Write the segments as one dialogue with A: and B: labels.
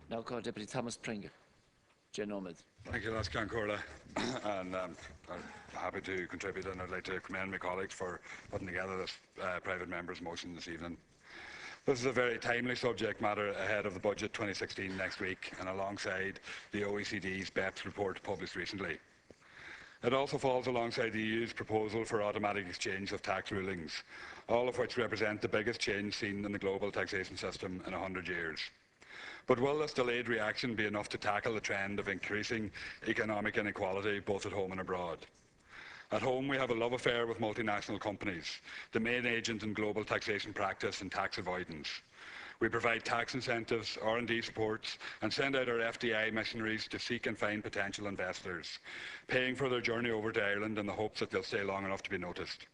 A: Now call Deputy Thomas Pringle. Jane Omid.
B: Thank you, that's Corla, and I'm happy to contribute, and I'd like to commend my colleagues for putting together this private member's motion this evening. This is a very timely subject matter ahead of the Budget 2016 next week and alongside the OECD's BEPS report published recently. It also falls alongside the EU's proposal for automatic exchange of tax rulings, all of which represent the biggest change seen in the global taxation system in 100 years. But will this delayed reaction be enough to tackle the trend of increasing economic inequality both at home and abroad? At home, we have a love affair with multinational companies, the main agent in global taxation practice and tax avoidance. We provide tax incentives, R&D supports, and send out our FDI missionaries to seek and find potential investors, paying for their journey over to Ireland in the hopes that they'll stay long enough to be noticed.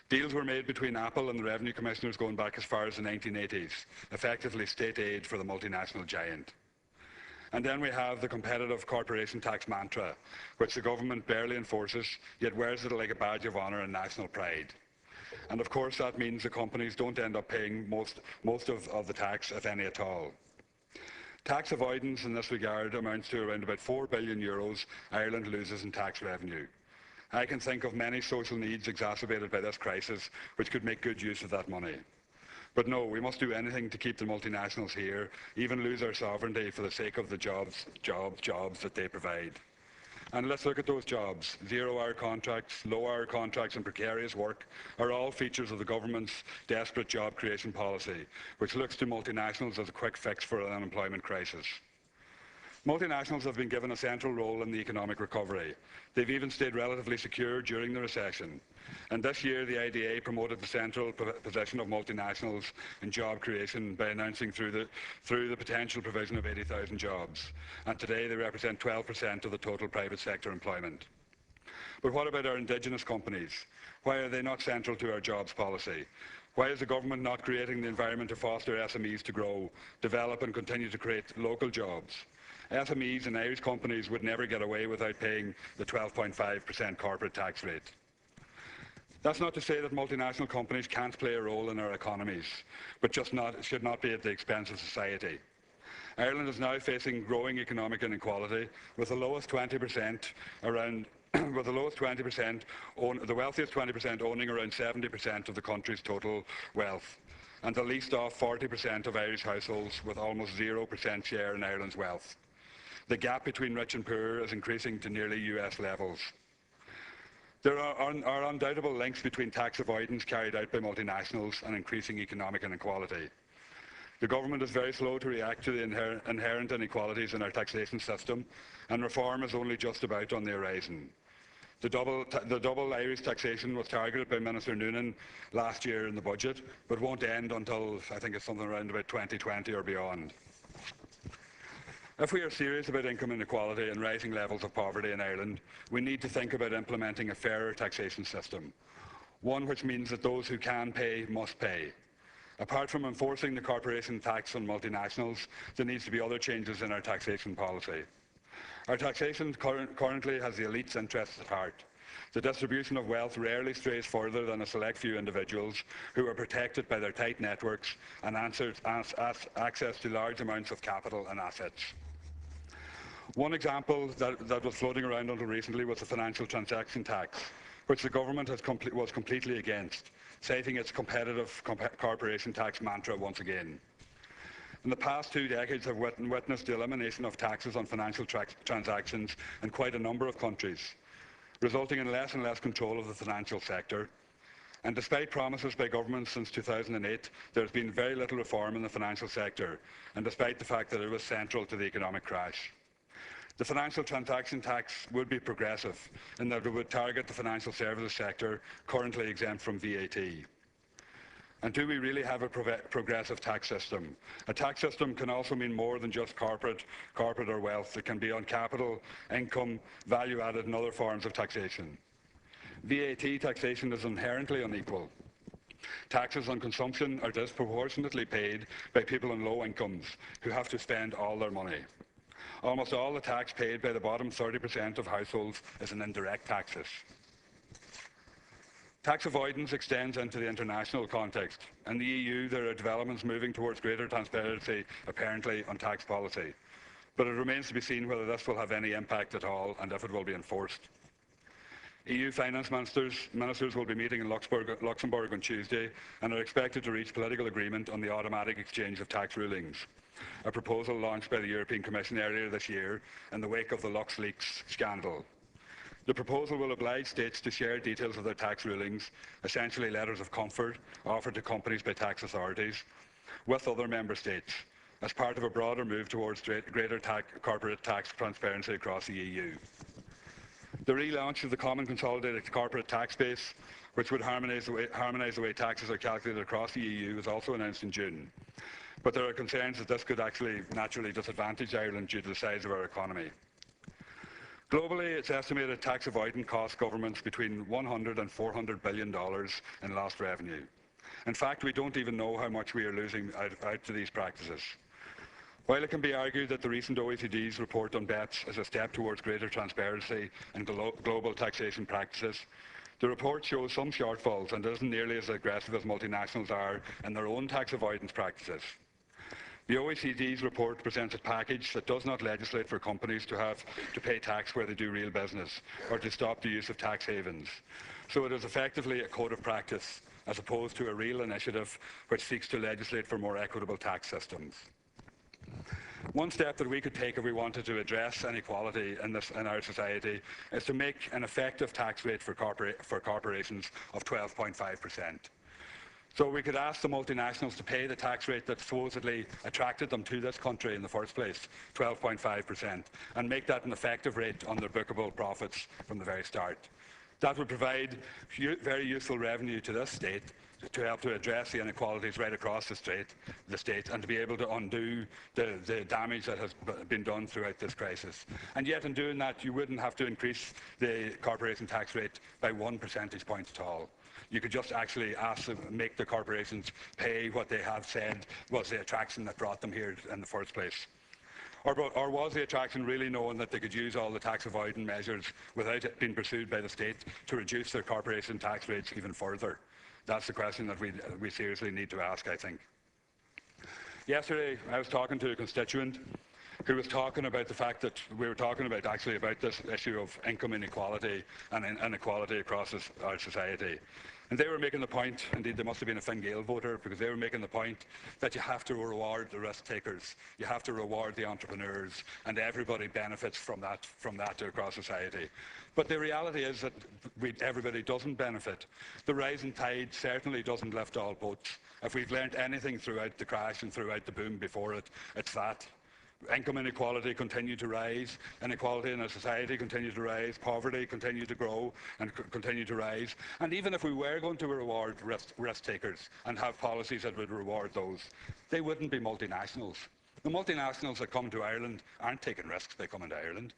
B: Deals were made between Apple and the Revenue Commissioners going back as far as the 1980s, effectively state aid for the multinational giant. And then we have the competitive corporation tax mantra, which the government barely enforces, yet wears it like a badge of honour and national pride. And of course that means the companies don't end up paying most of the tax, if any at all. Tax avoidance in this regard amounts to around about €4 billion Ireland loses in tax revenue. I can think of many social needs exacerbated by this crisis which could make good use of that money. But no, we must do anything to keep the multinationals here, even lose our sovereignty for the sake of the jobs that they provide. And let's look at those jobs. Zero-hour contracts, low-hour contracts and precarious work are all features of the government's desperate job creation policy, which looks to multinationals as a quick fix for an unemployment crisis. Multinationals have been given a central role in the economic recovery. They've even stayed relatively secure during the recession. And this year, the IDA promoted the central position of multinationals in job creation by announcing through the potential provision of 80,000 jobs. And today, they represent 12% of the total private sector employment. But what about our indigenous companies? Why are they not central to our jobs policy? Why is the government not creating the environment to foster SMEs to grow, develop and continue to create local jobs? SMEs and Irish companies would never get away without paying the 12.5% corporate tax rate. That's not to say that multinational companies can't play a role in our economies, but should not be at the expense of society. Ireland is now facing growing economic inequality, with the lowest 20% with the wealthiest 20% owning around 70% of the country's total wealth, and the least off 40% of Irish households with almost 0% share in Ireland's wealth. The gap between rich and poor is increasing to nearly US levels. There are undoubtable links between tax avoidance carried out by multinationals and increasing economic inequality. The government is very slow to react to the inherent inequalities in our taxation system, and reform is only just about on the horizon. The double Irish taxation was targeted by Minister Noonan last year in the budget, but won't end until, I think it's something around about 2020 or beyond. If we are serious about income inequality and rising levels of poverty in Ireland, we need to think about implementing a fairer taxation system, one which means that those who can pay must pay. Apart from enforcing the corporation tax on multinationals, there needs to be other changes in our taxation policy. Our taxation currently has the elite's interests at heart. The distribution of wealth rarely strays further than a select few individuals who are protected by their tight networks and access to large amounts of capital and assets. One example that was floating around until recently was the financial transaction tax, which the government was completely against, citing its competitive corporation tax mantra once again. In the past 2 decades, I've witnessed the elimination of taxes on financial transactions in quite a number of countries, resulting in less and less control of the financial sector. And despite promises by governments since 2008, there has been very little reform in the financial sector, and despite the fact that it was central to the economic crash. The financial transaction tax would be progressive in that it would target the financial services sector currently exempt from VAT. And do we really have a progressive tax system? A tax system can also mean more than just corporate or wealth. It can be on capital, income, value added and other forms of taxation. VAT taxation is inherently unequal. Taxes on consumption are disproportionately paid by people on low incomes who have to spend all their money. Almost all the tax paid by the bottom 30% of households is in indirect taxes. Tax avoidance extends into the international context. In the EU, there are developments moving towards greater transparency, apparently, on tax policy. But it remains to be seen whether this will have any impact at all and if it will be enforced. EU finance ministers will be meeting in Luxembourg on Tuesday and are expected to reach political agreement on the automatic exchange of tax rulings, a proposal launched by the European Commission earlier this year in the wake of the LuxLeaks scandal. The proposal will oblige states to share details of their tax rulings, essentially letters of comfort offered to companies by tax authorities, with other member states, as part of a broader move towards greater corporate tax transparency across the EU. The relaunch of the Common Consolidated Corporate Tax Base, which would harmonise the way taxes are calculated across the EU, was also announced in June. But there are concerns that this could actually naturally disadvantage Ireland due to the size of our economy. Globally, it's estimated tax avoidance costs governments between $100 and $400 billion in lost revenue. In fact, we don't even know how much we are losing out to these practices. While it can be argued that the recent OECD's report on BEPS is a step towards greater transparency in global taxation practices, the report shows some shortfalls and isn't nearly as aggressive as multinationals are in their own tax avoidance practices. The OECD's report presents a package that does not legislate for companies to have to pay tax where they do real business or to stop the use of tax havens. So it is effectively a code of practice as opposed to a real initiative which seeks to legislate for more equitable tax systems. One step that we could take if we wanted to address inequality in our society is to make an effective tax rate for corporations of 12.5%. So we could ask the multinationals to pay the tax rate that supposedly attracted them to this country in the first place, 12.5%, and make that an effective rate on their bookable profits from the very start. That would provide very useful revenue to this state to help to address the inequalities right across the state and to be able to undo the damage that has been done throughout this crisis. And yet in doing that, you wouldn't have to increase the corporation tax rate by 1 percentage point at all. You could just actually make the corporations pay what they have said was the attraction that brought them here in the first place. Or was the attraction really knowing that they could use all the tax avoidance measures without it being pursued by the state to reduce their corporation tax rates even further? That's the question that we seriously need to ask, I think. Yesterday, I was talking to a constituent who was talking about the fact that we were talking about this issue of income inequality and inequality across our society. And they were making the point, indeed they must have been a Fine Gael voter, because they were making the point that you have to reward the risk takers, you have to reward the entrepreneurs, and everybody benefits from that across society. But the reality is that everybody doesn't benefit. The rising tide certainly doesn't lift all boats. If we've learnt anything throughout the crash and throughout the boom before it, it's that. Income inequality continued to rise, inequality in our society continued to rise, poverty continued to grow and continue to rise. And even if we were going to reward risk takers and have policies that would reward those, they wouldn't be multinationals. The multinationals that come to Ireland aren't taking risks by coming to Ireland.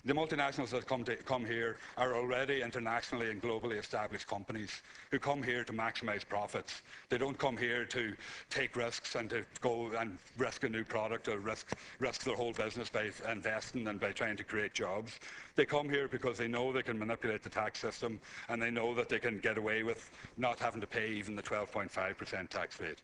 B: The multinationals that come here are already internationally and globally established companies who come here to maximise profits. They don't come here to take risks and to go and risk a new product or risk their whole business by investing and by trying to create jobs. They come here because they know they can manipulate the tax system and they know that they can get away with not having to pay even the 12.5% tax rate.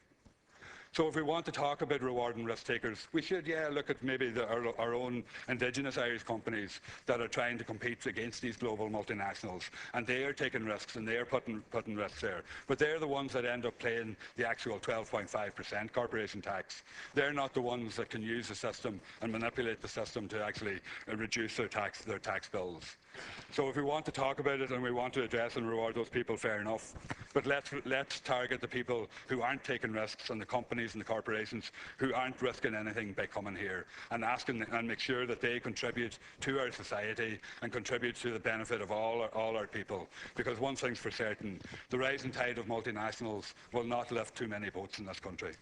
B: So if we want to talk about rewarding risk takers, we should, look at maybe our own indigenous Irish companies that are trying to compete against these global multinationals, and they are taking risks and they are putting risks there. But they're the ones that end up paying the actual 12.5% corporation tax. They're not the ones that can use the system and manipulate the system to actually reduce their tax bills. So if we want to talk about it and we want to address and reward those people, fair enough. But let's target the people who aren't taking risks and the companies and the corporations who aren't risking anything by coming here and make sure that they contribute to our society and contribute to the benefit of all our people. Because one thing's for certain, the rising tide of multinationals will not lift too many boats in this country.